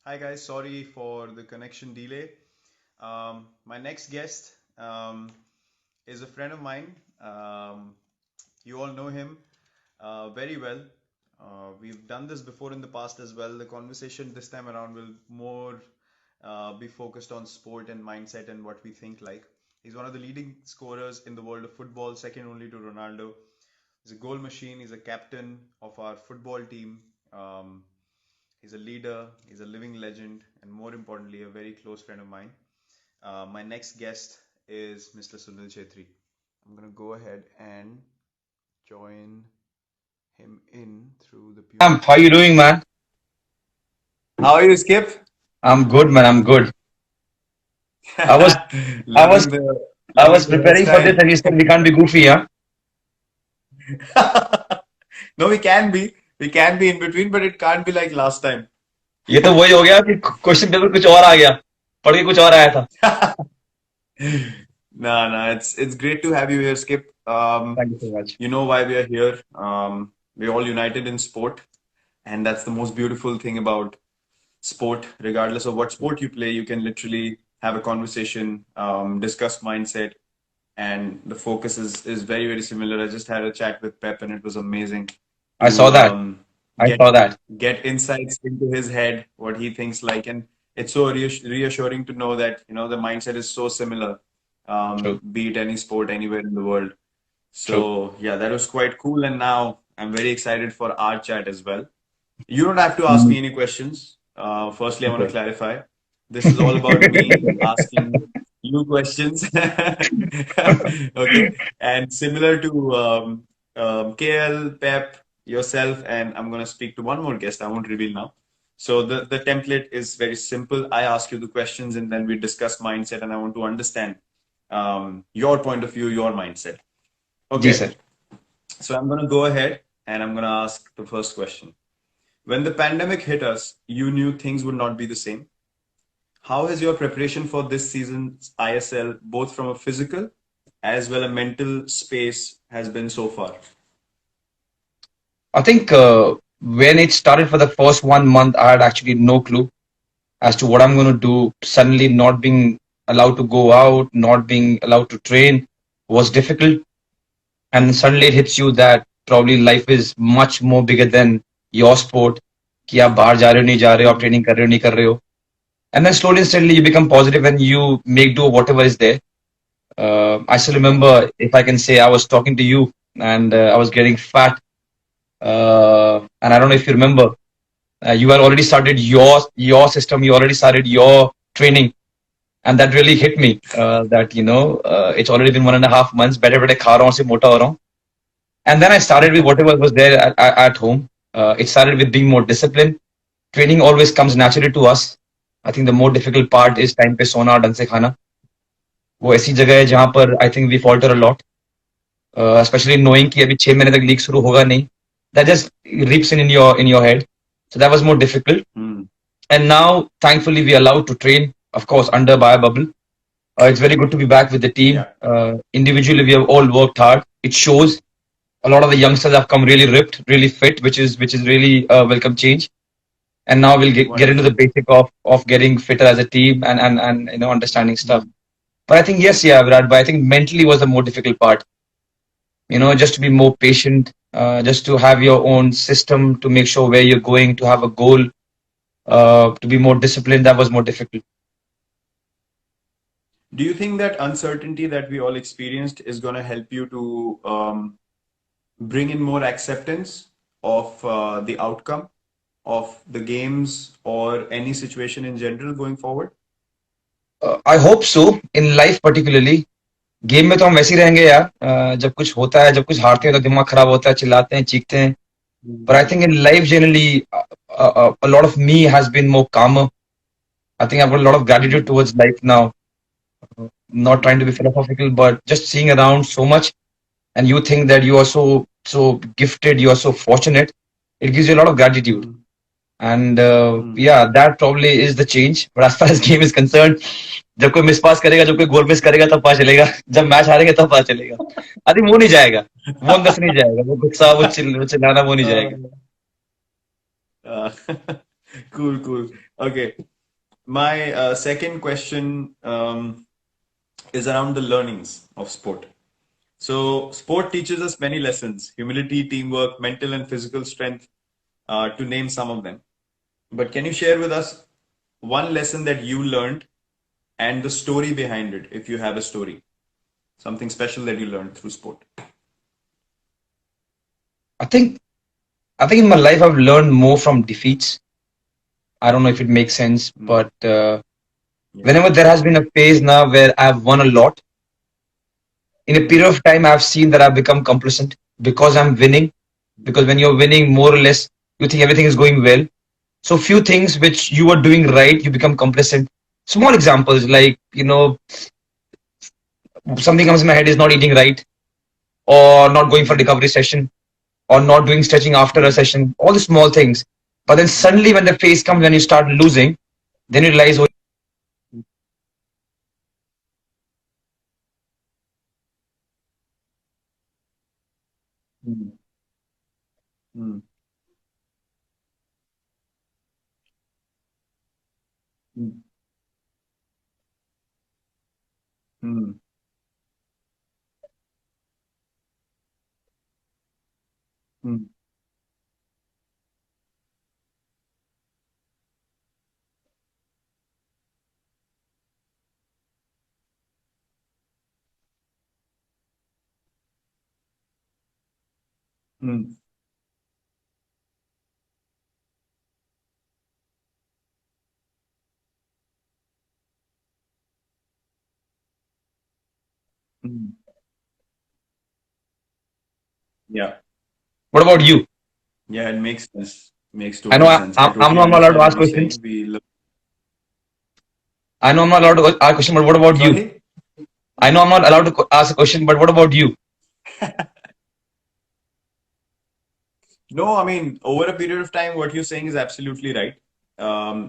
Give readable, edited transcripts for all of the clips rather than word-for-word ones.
Hi guys, sorry for the connection delay. My next guest is a friend of mine. You all know him very well. We've done this before in the past as well. The conversation this time around will more be focused on sport and mindset and what we think like. He's one of the leading scorers in the world of football, second only to Ronaldo. He's a goal machine. He's a captain of our football team. He's a leader, he's a living legend, and more importantly, a very close friend of mine. My next guest is Mr. Sunil Chhetri. I'm gonna go ahead and join him in through the How you doing, man? How are you, Skip? I'm good, man. I'm good. I was, I was, loving the I loving was the preparing for this, hairstyle. and you said we can't be goofy, huh? No, we can be in between, but it can't be like last time. ये तो वही हो गया कि question paper कुछ और आ गया, पढ़ के कुछ और आया था. No, no, it's great to have you here, Skip. Thank you so much. You know why we are here. We're all united in sport, and that's the most beautiful thing about sport. Regardless of what sport you play, you can literally have a conversation, discuss mindset, and the focus is very similar. I just had a chat with Pep, and it was amazing I saw to that. I get saw that. get insights into his head, what he thinks like, and it's so reassuring to know that the mindset is so similar, True. be it any sport anywhere in the world. True. So yeah, that was quite cool, and now I'm very excited for our chat as well. You don't have to ask Mhm. me any questions. Firstly, I want to Okay. clarify. This is all about me asking you questions. Okay. And similar to KL, Pep, yourself, and I'm going to speak to one more guest. I won't reveal now. So the template is very simple. I ask you the questions and then we discuss mindset, and I want to understand your point of view, your mindset. जी Okay. Sir. So I'm going to go ahead and I'm going to ask the first question. When the pandemic hit us, you knew things would not be the same. How has your preparation for this season's ISL, both from a physical as well a mental space, has been so far? I think when it started for the first 1 month, I had actually no clue as to what I'm going to do. Suddenly, not being allowed to go out, not being allowed to train was difficult. And suddenly it hits you that probably life is much more bigger than your sport. कि आप बाहर जा रहे हो नहीं जा रहे हो आप Mm, ट्रेनिंग कर रहे हो नहीं कर रहे हो. And then slowly and steadily you become positive and you make do whatever is there. I still remember, right. if I can say, I was talking to you and I was getting fat, and I don't know if you remember, you had already started your system, you already started your training, and that really hit me, that it's already been 1.5 months, better better खा रहा हूँ से मोटा हो रहा हूँ. And then I started with whatever was there at home. It started with being more disciplined. Training always comes naturally to us. I think the more difficult part is time पे सोना ढंग से खाना. वो ऐसी जगह है जहाँ पर I think we falter a lot, especially knowing कि अभी 6 महीने तक लीग शुरू होगा नहीं. That just reaps in your head. So that was more difficult. Mm, And now, thankfully, we are allowed to train, of course, under bio bubble. It's very good to be back with the team. yeah, Individually, we have all worked hard. It shows. A lot of the youngsters have come really ripped, really fit, which is really a welcome change. And now we'll get into the wonderful. basic of getting fitter as a team and understanding stuff. Mm, But I think yes, yeah, Virat. But I think mentally was the more difficult part. Just to be more patient, just to have your own system to make sure where you're going, to have a goal, to be more disciplined. That was more difficult. Do you think that uncertainty that we all experienced is going to help you to bring in more acceptance of the outcome of the games or any situation in general going forward? I hope so. In life particularly, game में तो हम वैसे ही रहेंगे यार. जब कुछ होता है, जब कुछ हारते हैं तो दिमाग खराब होता है, चिल्लाते हैं, चीखते हैं. But I think in life generally, a lot of me has been more calmer. I think I've got a lot of gratitude Mm, towards life now. Not trying to be philosophical, but just seeing around so much, and you think that you are so gifted, you are so fortunate. It gives you a lot of gratitude, mm, and mm. yeah, that probably is the change. But as far as game is concerned, जब कोई miss पास करेगा, जब कोई गोल miss करेगा तब पता चलेगा. जब मैच हारेंगे तब पता चलेगा. आई थिंक वो नहीं जाएगा, वो अंदर से नहीं जाएगा, वो गुस्सा, वो चिल्लाना वो नहीं Uh, जाएगा. uh, Cool, cool. Okay. My second question is around the learnings of sport. So, sport teaches us many lessons: humility, teamwork, mental and physical strength, to name some of them. But can you share with us one lesson that you learned and the story behind it, if you have a story, something special that you learned through sport? I think I think in my life I've learned more from defeats. I don't know if it makes sense, Mm, but yeah. whenever there has been a phase now where I've won a lot, in a Mm, period of time I've seen that I've become complacent because I'm winning. Because when you're winning, more or less, you think everything is going well. So few things which you are doing right, you become complacent. Small examples like, something comes in my head is not eating right, or not going for mm, recovery session, or not doing stretching after a mm, session, all the small things. But then mm, suddenly when the phase comes when you start losing, then you realize, oh, mm, mm, mm, mm, mm, mm, mm. Yeah, what about you? yeah, it makes sense. Makes I know total sense. I I'm totally not allowed to understand what ask you're questions. saying. We look, I know I'm not allowed to ask a question, but what about you? sorry? I know I'm not allowed to ask a question, but what about you? No, I mean, over a period of time, what you're saying is absolutely right.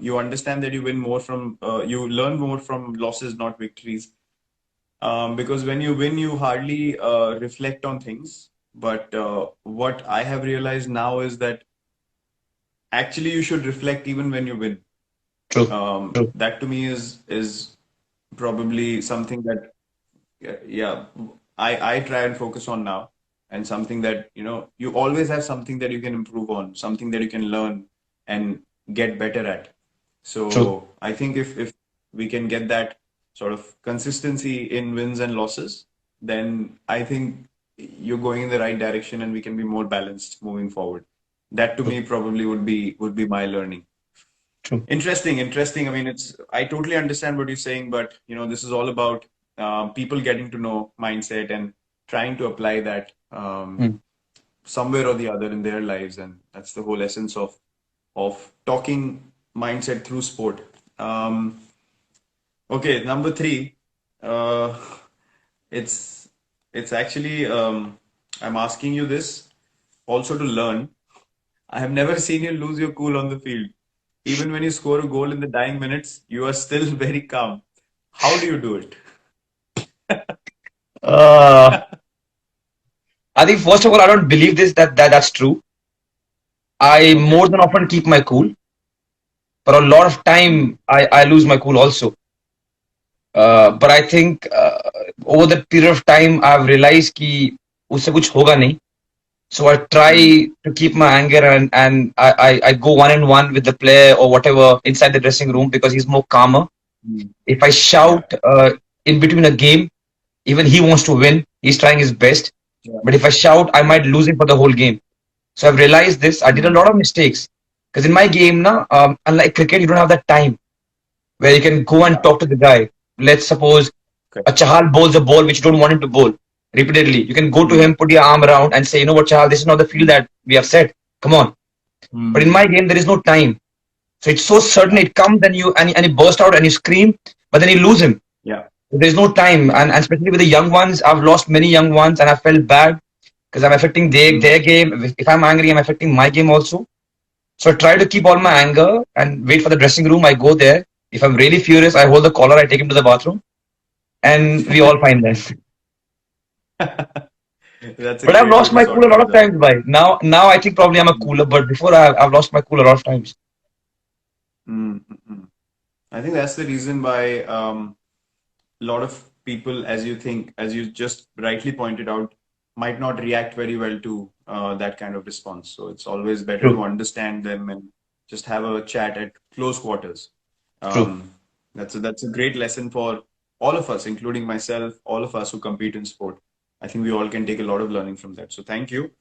You understand that you win more from, you learn more from losses, not victories. Because when you win, you hardly reflect on things. But what I have realized now is that actually you should reflect even when you win. True, true, That to me is probably something that, yeah, I try and focus on now, and something that, you always have something that you can improve on, something that you can learn and get better at. true. So I think if we can get that sort of consistency in wins and losses, then I think you're going in the right direction and we can be more balanced moving forward. That to True. me probably would be my learning. True. Interesting, interesting. I mean, I totally understand what you're saying, but this is all about people getting to know mindset and trying to apply that Mm. somewhere or the other in their lives, and that's the whole essence of talking mindset through sport. Um, okay, number three. Uh, it's it's actually I'm asking you this also to learn. I have never seen you lose your cool on the field. Even when you score a goal in the dying minutes, you are still very calm. How do you do it? Uh, I think first of all, I don't believe that's true. I Okay. more than often keep my cool, but a lot of Hmm. time I lose my cool also. But I think over the period of time I've realized कि उससे कुछ होगा नहीं. So I try Hmm. to keep my anger and I go one on one with the player or whatever inside the dressing room because he's more calmer. Hmm. If I Yeah. shout in between a game, even he wants to win. He's trying his best. Yeah. But if I shout, I Yeah. might lose him for the whole game. So I've realized this. I did a Hmm. lot of mistakes because in my game, now, unlike cricket, you don't have that time where you can go and Yeah. talk to the guy. Let's suppose Okay. a Chahal bowls a ball which you don't want him to bowl repeatedly. You can go to Hmm. him, put your arm around, and say, you know what, Chahal, this is not the field Hmm. that we have set. Come on. But in Hmm. my game, there is no time. So it's so certain Yeah. it comes and you burst out and you scream, but then you lose him. Yeah. There's no time, Yeah. and especially with the young ones, I've lost many young ones, and I felt bad because I'm affecting their Hmm. game. If I'm angry, I'm affecting my game also. So I try to keep all my anger and wait for the dressing room. I go there. If I'm really furious, I hold the collar. I take him to the bathroom, and we all find them. That's a But I've great way lost to my sort cool a lot things of out. times. By now I think probably I'm a Hmm. cooler. But before I've lost my cool a lot of times. Mm-hmm. I think that's the reason why a lot of people, as you think, as you just rightly pointed out, might not react very well to that kind of response. So it's always better True, to understand them and just have a chat at close quarters. true. Um, that's a great lesson for all of us, including myself, all of us who compete in sport. I think we all can take a lot of learning from that. So thank you.